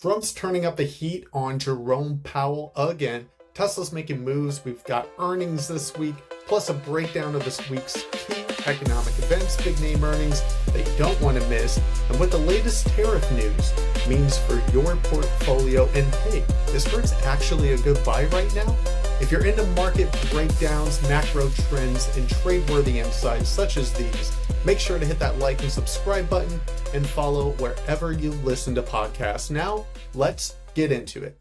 Trump's turning up the heat on Jerome Powell again. Tesla's making moves. We've got earnings this week, plus a breakdown of this week's key economic events, big name earnings that you don't want to miss, and what the latest tariff news means for your portfolio. And hey, is Hertz actually a good buy right now? If you're into market breakdowns, macro trends, and trade-worthy insights such as these, make sure to hit that like and subscribe button and follow wherever you listen to podcasts. Now, let's get into it.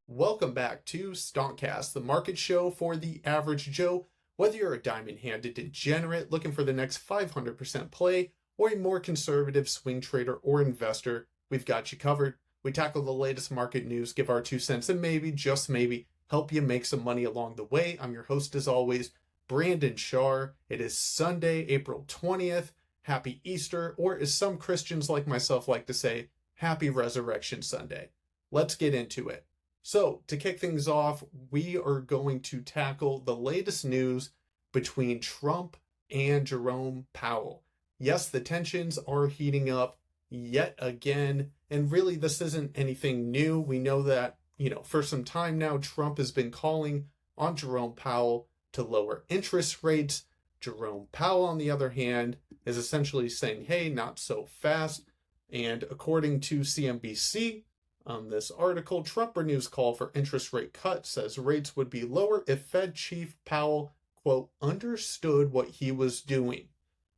Welcome back to Stonkcast, the market show for the average Joe. Whether you're a diamond-handed degenerate looking for the next 500% play, or a more conservative swing trader or investor, we've got you covered. We tackle the latest market news, give our 2 cents, and maybe, just maybe, help you make some money along the way. I'm your host, as always, Brandon Shar. It is Sunday, April 20th. Happy Easter, or as some Christians like myself like to say, Happy Resurrection Sunday. Let's get into it. So, to kick things off, we are going to tackle the latest news between Trump and Jerome Powell. Yes, the tensions are heating up yet again, and really this isn't anything new. We know that, for some time now, Trump has been calling on Jerome Powell to lower interest rates. Jerome Powell, on the other hand, is essentially saying, hey, not so fast. And according to CNBC, this article, Trump renews call for interest rate cut, says rates would be lower if Fed Chief Powell, quote, understood what he was doing.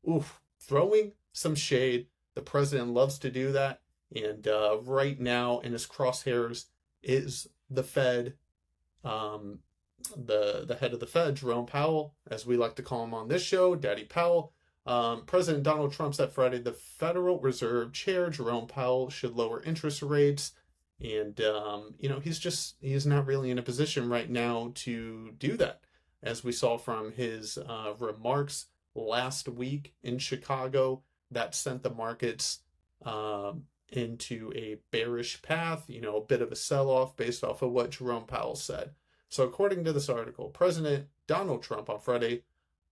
Oof, throwing some shade. The president loves to do that. And right now in his crosshairs is the Fed, the head of the Fed, Jerome Powell, as we like to call him on this show, Daddy Powell. President Donald Trump said Friday the Federal Reserve Chair, Jerome Powell, should lower interest rates. And, he's not really in a position right now to do that, as we saw from his remarks last week in Chicago. That sent the markets into a bearish path, a bit of a sell-off based off of what Jerome Powell said. So according to this article, President Donald Trump on Friday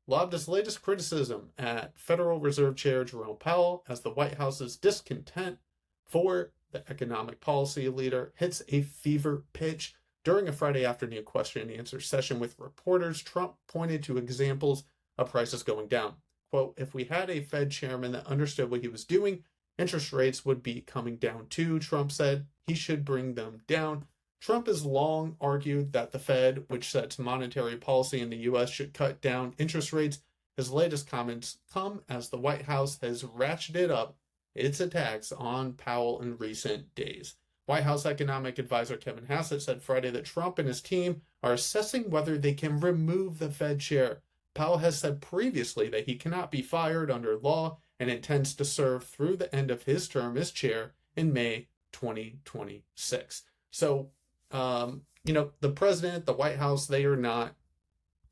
lobbed his latest criticism at Federal Reserve Chair Jerome Powell as the White House's discontent for the economic policy leader hits a fever pitch. During a Friday afternoon question and answer session with reporters, Trump pointed to examples of prices going down. Quote, if we had a Fed chairman that understood what he was doing, interest rates would be coming down too, Trump said. He should bring them down. Trump has long argued that the Fed, which sets monetary policy in the U.S., should cut down interest rates. His latest comments come as the White House has ratcheted up its attacks on Powell in recent days. White House economic advisor Kevin Hassett said Friday that Trump and his team are assessing whether they can remove the Fed chair. Powell has said previously that he cannot be fired under law and intends to serve through the end of his term as chair in May 2026. So, the president, the White House, they are not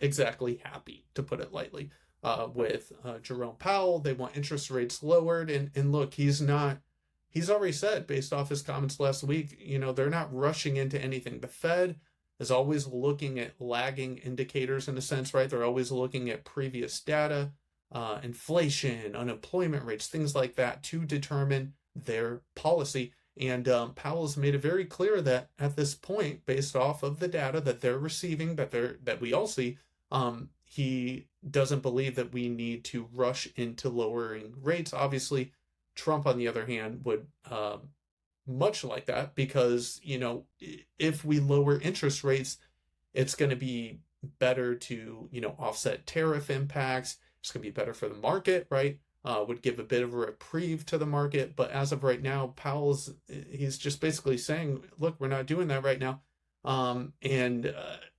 exactly happy, to put it lightly, with Jerome Powell. They want interest rates lowered. And look, he's already said, based off his comments last week, they're not rushing into anything. The Fed is always looking at lagging indicators in a sense, right? They're always looking at previous data, inflation, unemployment rates, things like that to determine their policy. And Powell's made it very clear that at this point, based off of the data that they're receiving, that we all see, he doesn't believe that we need to rush into lowering rates. Obviously, Trump, on the other hand, would much like that because, if we lower interest rates, it's going to be better to, offset tariff impacts. It's going to be better for the market, right? Would give a bit of a reprieve to the market. But as of right now, he's just basically saying, look, we're not doing that right now.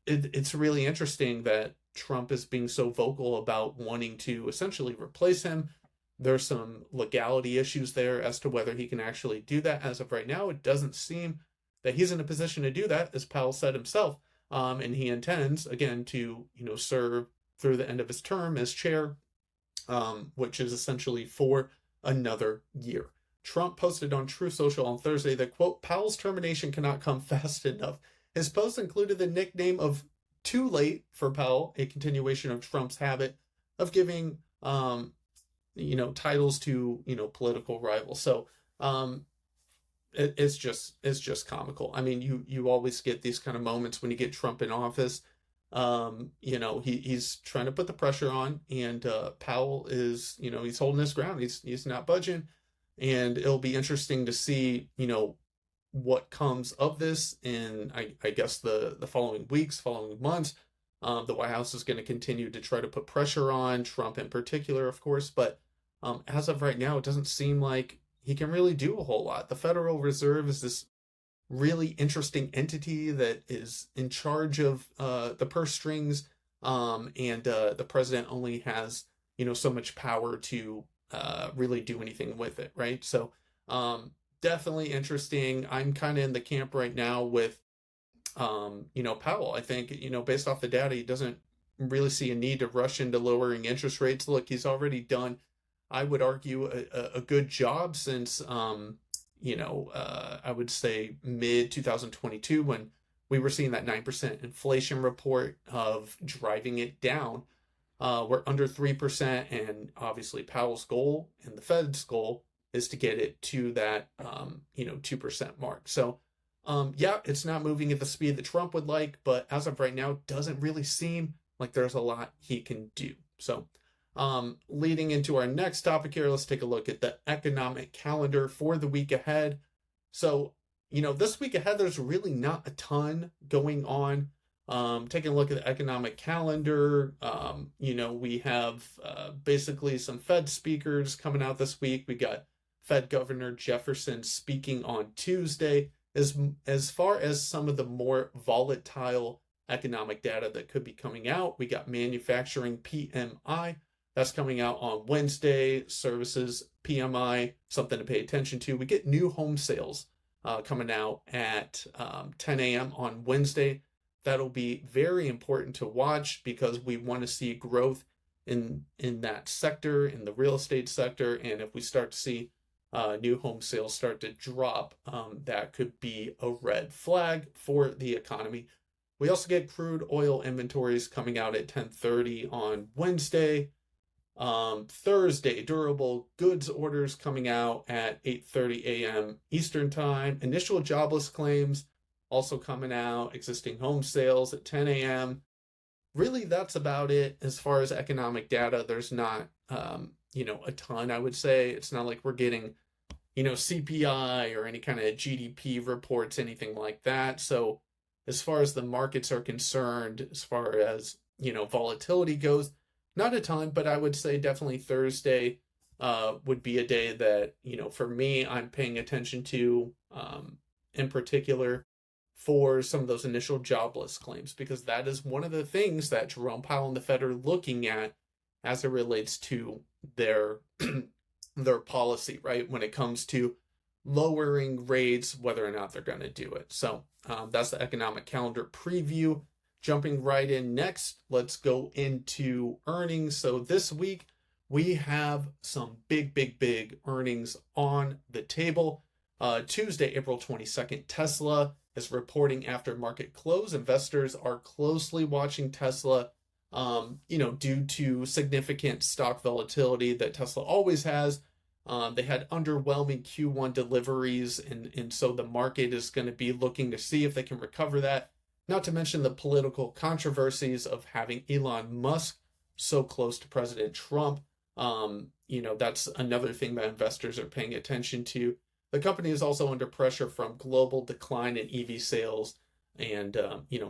It's really interesting that Trump is being so vocal about wanting to essentially replace him. There's some legality issues there as to whether he can actually do that. As of right now, it doesn't seem that he's in a position to do that, as Powell said himself. And he intends, again, to serve through the end of his term as chair. which is essentially for another year. Trump posted on Truth Social on Thursday that, quote, Powell's termination cannot come fast enough. His post included the nickname of Too Late for Powell, a continuation of Trump's habit of giving, titles to, political rivals. So it's just comical. I mean, you always get these kind of moments when you get Trump in office. He's trying to put the pressure on, and Powell is, he's holding his ground. He's not budging, and it'll be interesting to see, what comes of this in, I guess, the following weeks, following months. The White House is going to continue to try to put pressure on Trump in particular, of course, but as of right now, it doesn't seem like he can really do a whole lot. The Federal Reserve is this really interesting entity that is in charge of the purse strings, and the president only has, so much power to really do anything with it, right? So definitely interesting. I'm kind of in the camp right now with Powell. I think, based off the data, he doesn't really see a need to rush into lowering interest rates. Look, he's already done, I would argue, a good job since, I would say mid 2022, when we were seeing that 9% inflation report of driving it down. We're under 3%, and obviously Powell's goal and the Fed's goal is to get it to that, 2% mark. So, it's not moving at the speed that Trump would like, but as of right now, doesn't really seem like there's a lot he can do. So, leading into our next topic here, let's take a look at the economic calendar for the week ahead. So, this week ahead, there's really not a ton going on. Taking a look at the economic calendar, we have basically some Fed speakers coming out this week. We got Fed Governor Jefferson speaking on Tuesday. As far as some of the more volatile economic data that could be coming out, we got manufacturing PMI. That's coming out on Wednesday. Services PMI, something to pay attention to. We get new home sales coming out at 10 a.m. on Wednesday. That'll be very important to watch because we want to see growth in that sector, in the real estate sector. And if we start to see new home sales start to drop, that could be a red flag for the economy. We also get crude oil inventories coming out at 10:30 on Wednesday. Thursday, durable goods orders coming out at 8:30 a.m. Eastern time. Initial jobless claims also coming out. Existing home sales at 10 a.m. Really, that's about it as far as economic data. There's not, a ton, I would say. It's not like we're getting, CPI or any kind of GDP reports, anything like that. So as far as the markets are concerned, as far as, volatility goes, not a ton, but I would say definitely Thursday would be a day that, for me, I'm paying attention to in particular for some of those initial jobless claims, because that is one of the things that Jerome Powell and the Fed are looking at as it relates to their policy, right? When it comes to lowering rates, whether or not they're going to do it. So that's the economic calendar preview. Jumping right in next, let's go into earnings. So this week, we have some big earnings on the table. Tuesday, April 22nd, Tesla is reporting after market close. Investors are closely watching Tesla, due to significant stock volatility that Tesla always has. They had underwhelming Q1 deliveries, and so the market is going to be looking to see if they can recover that. Not to mention the political controversies of having Elon Musk so close to President Trump. That's another thing that investors are paying attention to. The company is also under pressure from global decline in EV sales and,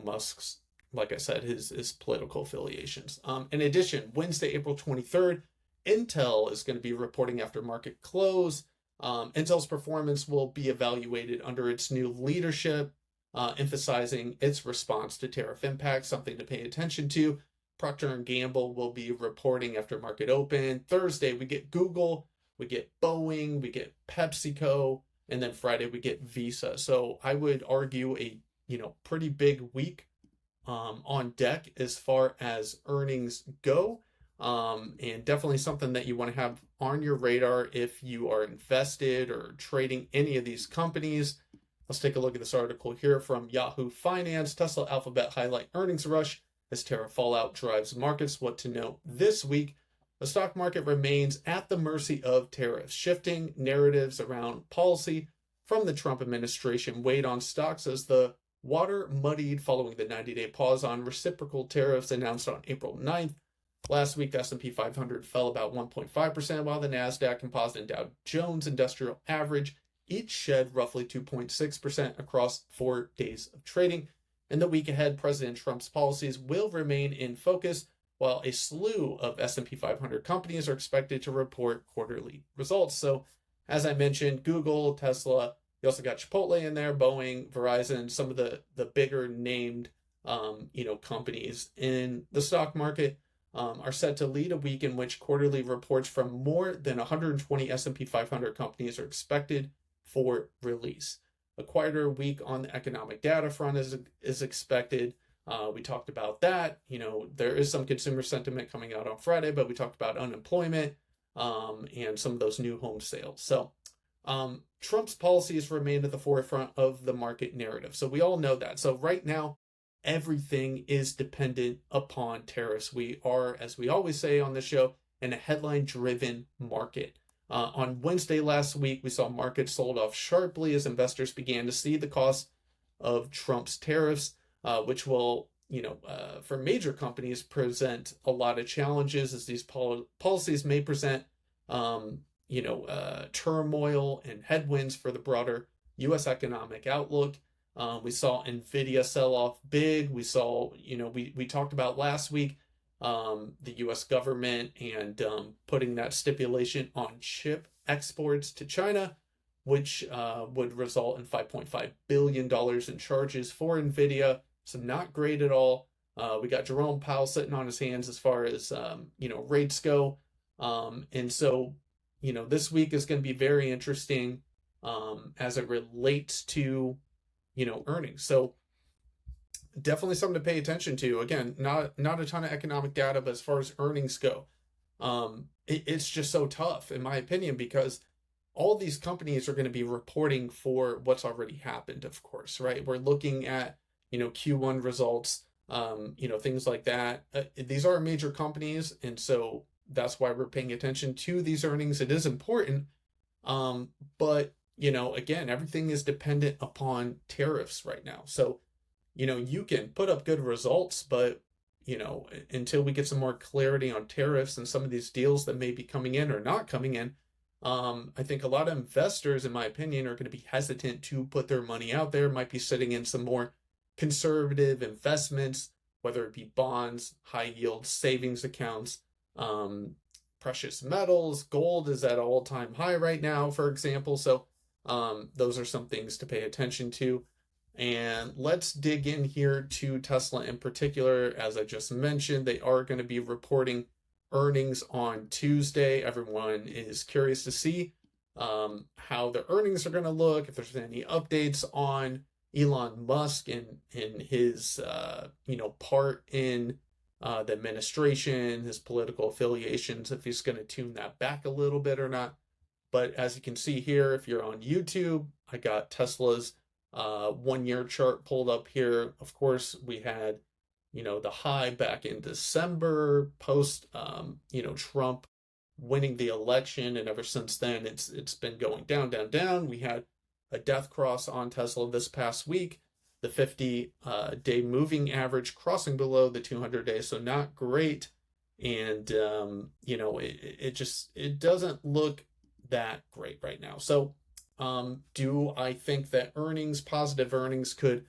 Musk's, like I said, his political affiliations. In addition, Wednesday, April 23rd, Intel is going to be reporting after market close. Intel's performance will be evaluated under its new leadership, emphasizing its response to tariff impacts, something to pay attention to. Procter & Gamble will be reporting after market open. Thursday, we get Google, we get Boeing, we get PepsiCo, and then Friday we get Visa. So I would argue a pretty big week on deck as far as earnings go. and definitely something that you want to have on your radar if you are invested or trading any of these companies. Let's take a look at this article here from Yahoo Finance. Tesla Alphabet highlight earnings rush as tariff fallout drives markets. What to know this week? The stock market remains at the mercy of tariffs. Shifting narratives around policy from the Trump administration weighed on stocks as the water muddied following the 90-day pause on reciprocal tariffs announced on April 9th. Last week, the S&P 500 fell about 1.5%, while the NASDAQ Composite and Dow Jones Industrial Average each shed roughly 2.6% across 4 days of trading. In the week ahead, President Trump's policies will remain in focus, while a slew of S&P 500 companies are expected to report quarterly results. So, as I mentioned, Google, Tesla, you also got Chipotle in there, Boeing, Verizon, some of the bigger named companies in the stock market are set to lead a week in which quarterly reports from more than 120 S&P 500 companies are expected for release. A quieter week on the economic data front is expected. We talked about that. There is some consumer sentiment coming out on Friday, but we talked about unemployment and some of those new home sales. So Trump's policies remain at the forefront of the market narrative. So we all know that. So right now, everything is dependent upon tariffs. We are, as we always say on the show, in a headline-driven market. On Wednesday last week, we saw markets sold off sharply as investors began to see the cost of Trump's tariffs, which will, for major companies, present a lot of challenges as these policies may present, turmoil and headwinds for the broader U.S. economic outlook. We saw NVIDIA sell off big. We saw, we talked about last week, the U.S. government and putting that stipulation on chip exports to China, which would result in $5.5 billion in charges for NVIDIA. So not great at all. We got Jerome Powell sitting on his hands as far as, rates go. And so, this week is going to be very interesting as it relates to, earnings. So definitely something to pay attention to. Again, not a ton of economic data, but as far as earnings go, it's just so tough, in my opinion, because all these companies are going to be reporting for what's already happened, of course, right? We're looking at, Q1 results, things like that. These are major companies, and so that's why we're paying attention to these earnings. It is important, but, again, everything is dependent upon tariffs right now. So, you can put up good results, but, until we get some more clarity on tariffs and some of these deals that may be coming in or not coming in, I think a lot of investors, in my opinion, are going to be hesitant to put their money out there, might be sitting in some more conservative investments, whether it be bonds, high yield savings accounts, precious metals. Gold is at an all-time high right now, for example. So those are some things to pay attention to. And let's dig in here to Tesla in particular. As I just mentioned, they are going to be reporting earnings on Tuesday. Everyone is curious to see how the earnings are going to look, if there's any updates on Elon Musk and his part in the administration, his political affiliations, if he's going to tune that back a little bit or not. But as you can see here, if you're on YouTube, I got Tesla's 1-year chart pulled up here. Of course, we had, the high back in December post, Trump winning the election. And ever since then, it's been going down, down, down. We had a death cross on Tesla this past week, the 50-day moving average crossing below the 200-day. So not great. And, it doesn't look that great right now. So do I think that positive earnings could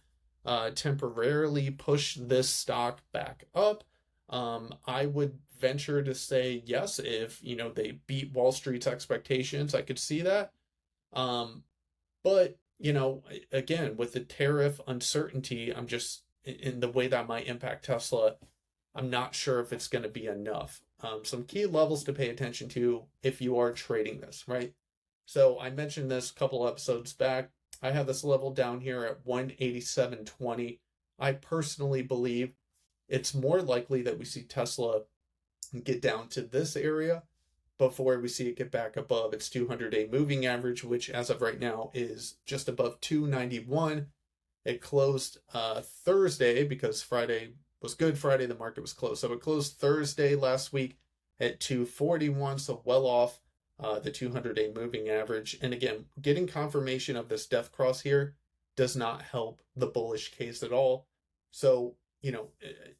temporarily push this stock back up? I would venture to say yes. If, they beat Wall Street's expectations, I could see that. But, again, with the tariff uncertainty, I'm just, in the way that might impact Tesla, I'm not sure if it's going to be enough. Some key levels to pay attention to if you are trading this, right? So I mentioned this a couple episodes back. I have this level down here at 187.20. I personally believe it's more likely that we see Tesla and get down to this area before we see it get back above its 200-day moving average, which as of right now is just above 291. It closed Thursday, because Friday was Good Friday, the market was closed. So it closed Thursday last week at 241, so well off the 200-day moving average. And again, getting confirmation of this death cross here does not help the bullish case at all. So,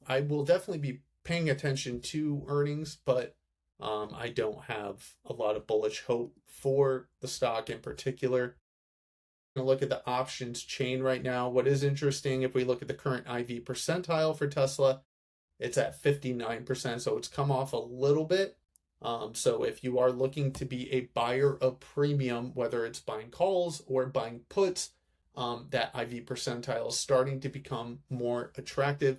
I will definitely be paying attention to earnings, but I don't have a lot of bullish hope for the stock in particular. I'm going to look at the options chain right now. What is interesting, if we look at the current IV percentile for Tesla, it's at 59%, so it's come off a little bit. So if you are looking to be a buyer of premium, whether it's buying calls or buying puts, that IV percentile is starting to become more attractive.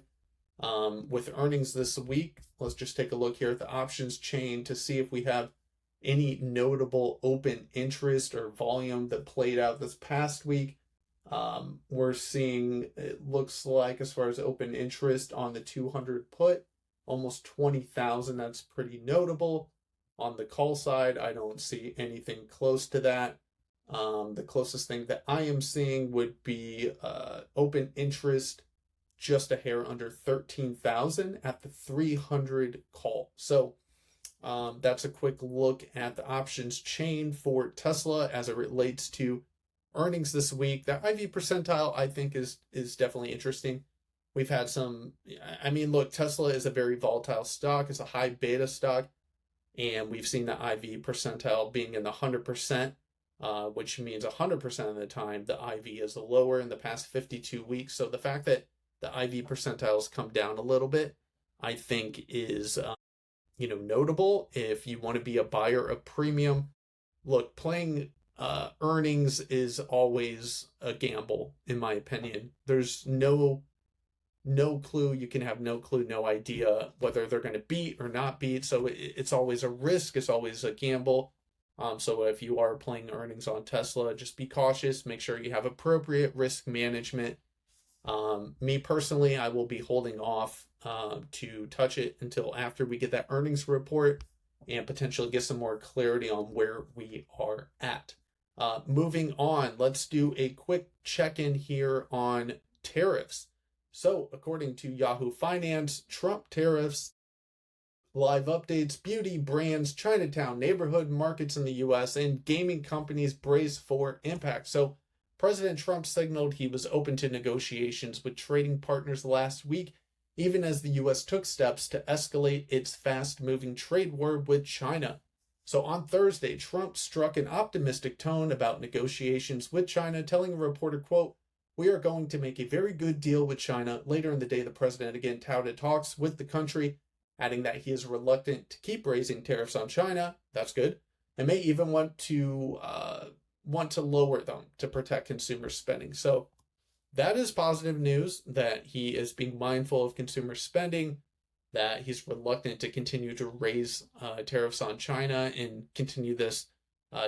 With earnings this week, let's just take a look here at the options chain to see if we have any notable open interest or volume that played out this past week. We're seeing, it looks like, as far as open interest on the 200 put, almost 20,000. That's pretty notable. On the call side, I don't see anything close to that. The closest thing that I am seeing would be open interest just a hair under 13,000 at the 300 call. So that's a quick look at the options chain for Tesla as it relates to earnings this week. The IV percentile, I think, is definitely interesting. We've had some, look, Tesla is a very volatile stock. It's a high beta stock, and we've seen the IV percentile being in the 100%, which means 100% of the time the IV is lower in the past 52 weeks. So the fact that the IV percentiles come down a little bit, I think is notable if you want to be a buyer of premium. Look, playing earnings is always a gamble, in my opinion. There's no clue. You can have no clue, no idea whether they're going to beat or not beat. So it's always a risk. It's always a gamble. So if you are playing earnings on Tesla, just be cautious. Make sure you have appropriate risk management. Me personally, I will be holding off to touch it until after we get that earnings report and potentially get some more clarity on where we are at. Moving on, let's do a quick check-in here on tariffs. So according to Yahoo Finance, Trump tariffs, live updates, beauty brands, Chinatown, neighborhood markets in the U.S., and gaming companies brace for impact. So President Trump signaled he was open to negotiations with trading partners last week, even as the U.S. took steps to escalate its fast-moving trade war with China. So on Thursday, Trump struck an optimistic tone about negotiations with China, telling a reporter, quote, "We are going to make a very good deal with China." Later in the day, the president again touted talks with the country, adding that he is reluctant to keep raising tariffs on China. That's good. And may even want to lower them to protect consumer spending. So that is positive news, that he is being mindful of consumer spending, that he's reluctant to continue to raise tariffs on China and continue this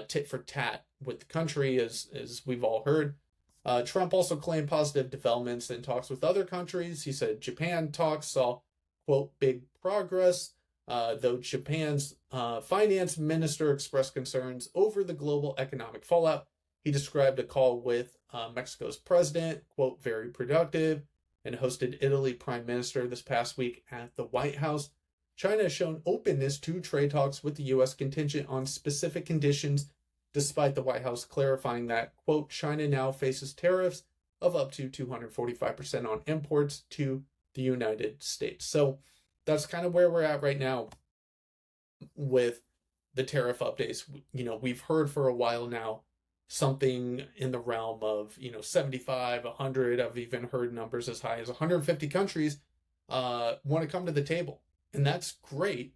tit for tat with the country, as we've all heard. Trump also claimed positive developments in talks with other countries. He said Japan talks saw, quote, big progress, though Japan's finance minister expressed concerns over the global economic fallout. He described a call with Mexico's president, quote, very productive, and hosted Italy prime minister this past week at the White House. China has shown openness to trade talks with the U.S. contingent on specific conditions, despite the White House clarifying that, quote, China now faces tariffs of up to 245% on imports to the United States. So that's kind of where we're at right now with the tariff updates. We've heard for a while now something in the realm of 75, 100. I've even heard numbers as high as 150 countries want to come to the table, and that's great.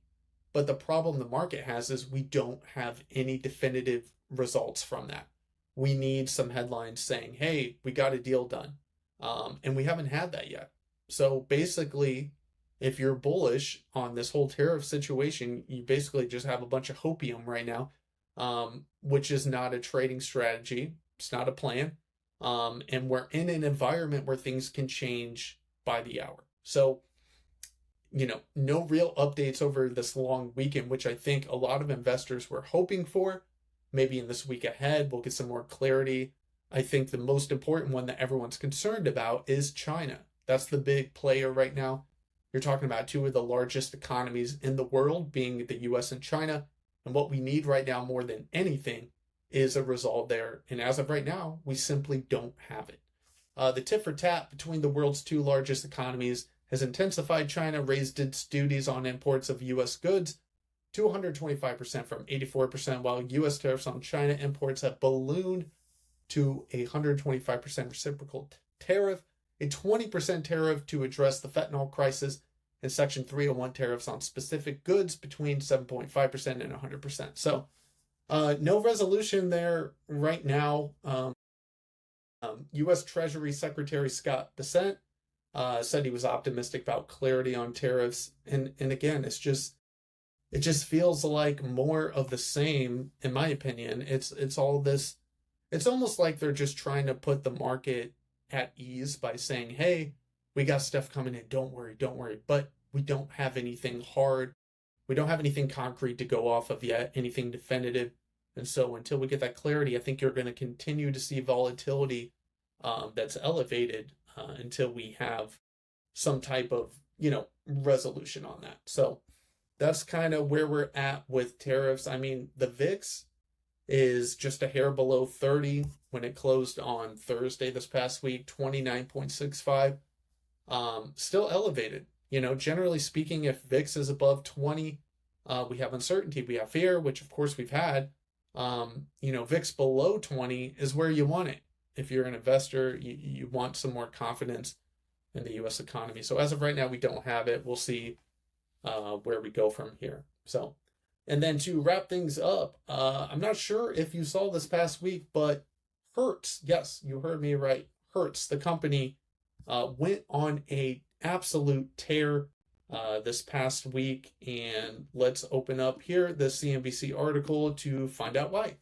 But the problem the market has is we don't have any definitive results from that. We need some headlines saying, hey, we got a deal done, and we haven't had that yet. So basically, if you're bullish on this whole tariff situation, you basically just have a bunch of hopium right now, which is not a trading strategy. It's not a plan. And we're in an environment where things can change by the hour. So no real updates over this long weekend, which I think a lot of investors were hoping for. Maybe in this week ahead, we'll get some more clarity. I think the most important one that everyone's concerned about is China. That's the big player right now. You're talking about two of the largest economies in the world, being the US and China. And what we need right now more than anything is a resolve there. And as of right now, we simply don't have it. The tit for tat between the world's two largest economies has intensified. China raised its duties on imports of US goods to 125% from 84%, while US tariffs on China imports have ballooned to a 125% reciprocal tariff, a 20% tariff to address the fentanyl crisis, and Section 301 tariffs on specific goods between 7.5% and 100%. So no resolution there right now. U.S. Treasury Secretary Scott Bessent said he was optimistic about clarity on tariffs. And again, it just feels like more of the same, in my opinion. It's all this. It's almost like they're just trying to put the market at ease by saying, hey, we got stuff coming in. Don't worry. But we don't have anything hard. We don't have anything concrete to go off of yet, anything definitive. And so until we get that clarity, I think you're going to continue to see volatility that's elevated until we have some type of, resolution on that. So that's kind of where we're at with tariffs. I mean, the VIX is just a hair below 30 when it closed on Thursday this past week, 29.65. Still elevated. Generally speaking, if VIX is above 20, we have uncertainty, we have fear, which of course we've had. VIX below 20 is where you want it. If you're an investor, you want some more confidence in the U.S. economy. So as of right now, we don't have it. We'll see where we go from here. So, and then to wrap things up, I'm not sure if you saw this past week, but Hertz, yes, you heard me right. Hertz, the company, went on a absolute tear this past week. And let's open up here the CNBC article to find out why.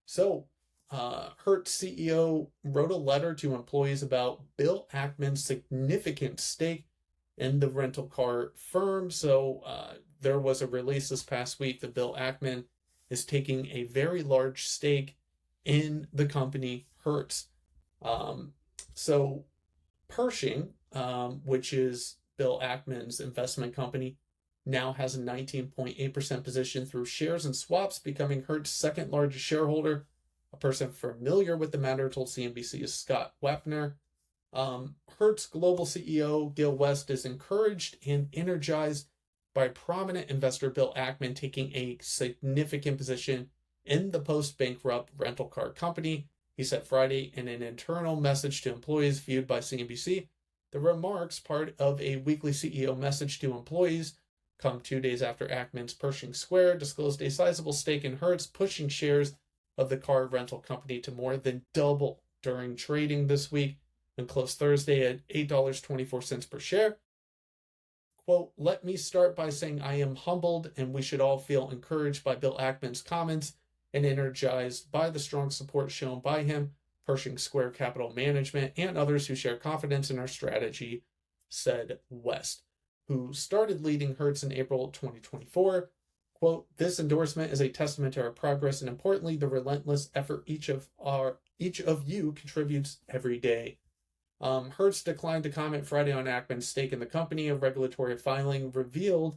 So, Hertz CEO wrote a letter to employees about Bill Ackman's significant stake in the rental car firm. So there was a release this past week that Bill Ackman is taking a very large stake in the company Hertz. So Pershing, which is Bill Ackman's investment company, now has a 19.8% position through shares and swaps, becoming Hertz's second largest shareholder. A person familiar with the matter told CNBC's Scott Wapner. Hertz global CEO Gil West is encouraged and energized by prominent investor Bill Ackman taking a significant position in the post-bankrupt rental car company. He said Friday in an internal message to employees viewed by CNBC. The remarks, part of a weekly CEO message to employees, come 2 days after Ackman's Pershing Square disclosed a sizable stake in Hertz, pushing shares of the car rental company to more than double during trading this week and closed Thursday at $8.24 per share. Quote, let me start by saying I am humbled and we should all feel encouraged by Bill Ackman's comments and energized by the strong support shown by him, Pershing Square Capital Management, and others who share confidence in our strategy, said West, who started leading Hertz in April 2024. Quote, this endorsement is a testament to our progress and importantly, the relentless effort each of you contributes every day. Hertz declined to comment Friday on Ackman's stake in the company. A regulatory filing revealed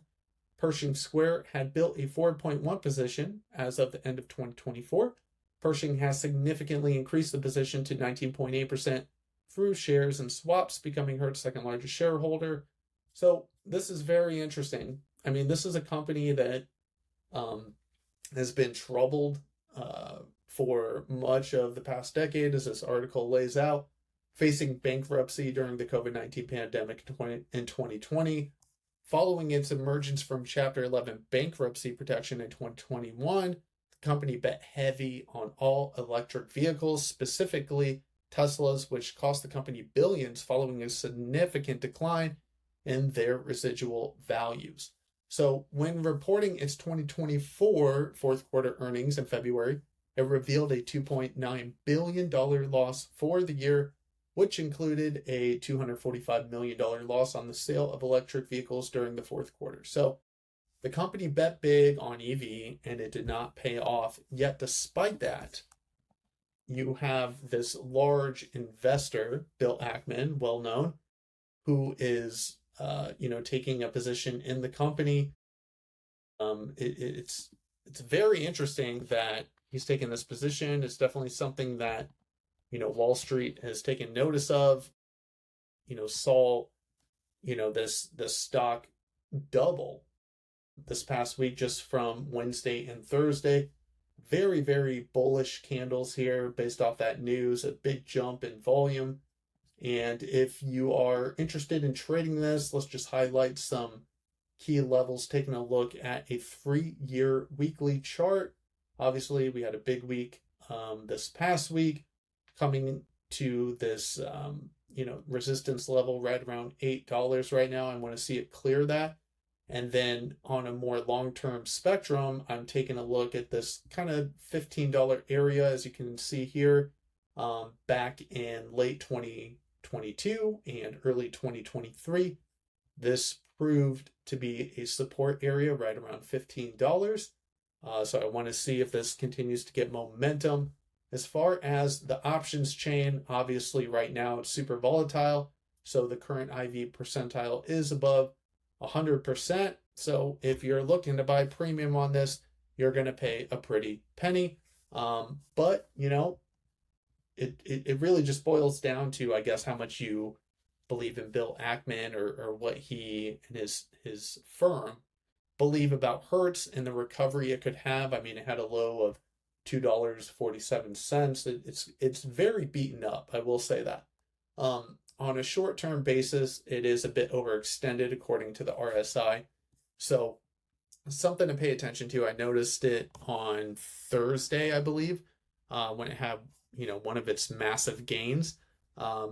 Pershing Square had built a 4.1 position as of the end of 2024. Pershing has significantly increased the position to 19.8% through shares and swaps, becoming Hertz's second largest shareholder. So this is very interesting. I mean, this is a company that has been troubled for much of the past decade, as this article lays out, facing bankruptcy during the COVID-19 pandemic in 2020. Following its emergence from Chapter 11 bankruptcy protection in 2021, the company bet heavy on all electric vehicles, specifically Teslas, which cost the company billions following a significant decline in their residual values. So when reporting its 2024 fourth quarter earnings in February, it revealed a $2.9 billion loss for the year, which included a $245 million loss on the sale of electric vehicles during the fourth quarter. So the company bet big on EV and it did not pay off. Yet despite that, you have this large investor, Bill Ackman, well known, who is taking a position in the company. It's very interesting that he's taken this position. It's definitely something that Wall Street has taken notice of. Saw this stock double this past week just from Wednesday and Thursday. Very, very bullish candles here based off that news, a big jump in volume. And if you are interested in trading this, let's just highlight some key levels, taking a look at a 3-year weekly chart. Obviously, we had a big week this past week, coming to this resistance level right around $8 right now. I want to see it clear that. And then on a more long-term spectrum, I'm taking a look at this kind of $15 area, as you can see here, back in late 2022 and early 2023. This proved to be a support area right around $15. So I want to see if this continues to get momentum. As far as the options chain, obviously right now it's super volatile. So the current IV percentile is above 100%. So if you're looking to buy premium on this, you're going to pay a pretty penny. But it really just boils down to, I guess, how much you believe in Bill Ackman or what he and his firm believe about Hertz and the recovery it could have. I mean, it had a low of $2.47. It's very beaten up, I will say that. On a short-term basis, it is a bit overextended according to the RSI. So something to pay attention to. I noticed it on Thursday, I believe, when it had, one of its massive gains.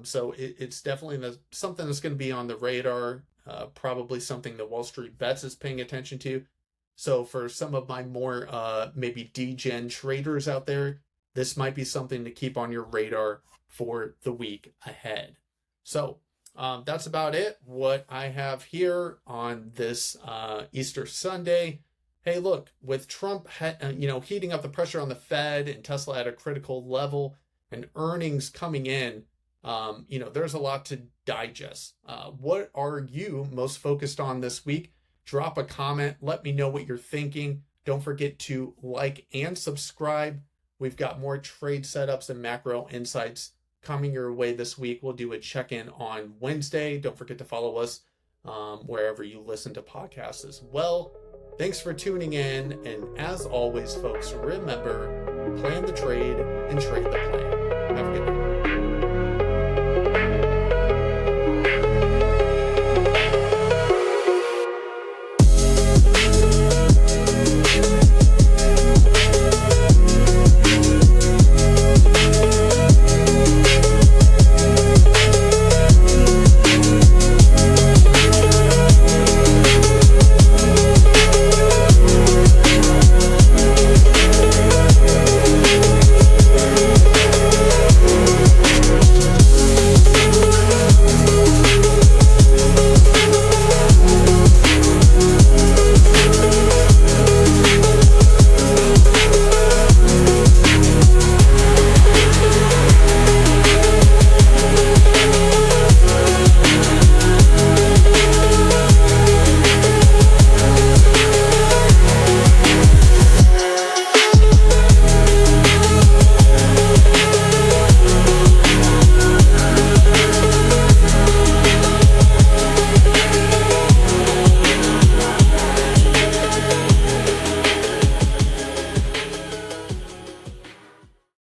So it's definitely something that's going to be on the radar, probably something that Wall Street Bets is paying attention to. So for some of my more maybe degen traders out there, this might be something to keep on your radar for the week ahead. So that's about it. What I have here on this Easter Sunday. Hey, look, with Trump, heating up the pressure on the Fed and Tesla at a critical level and earnings coming in, there's a lot to digest. What are you most focused on this week? Drop a comment. Let me know what you're thinking. Don't forget to like and subscribe. We've got more trade setups and macro insights coming your way this week. We'll do a check-in on Wednesday. Don't forget to follow us wherever you listen to podcasts as well. Thanks for tuning in. And as always, folks, remember, plan the trade and trade the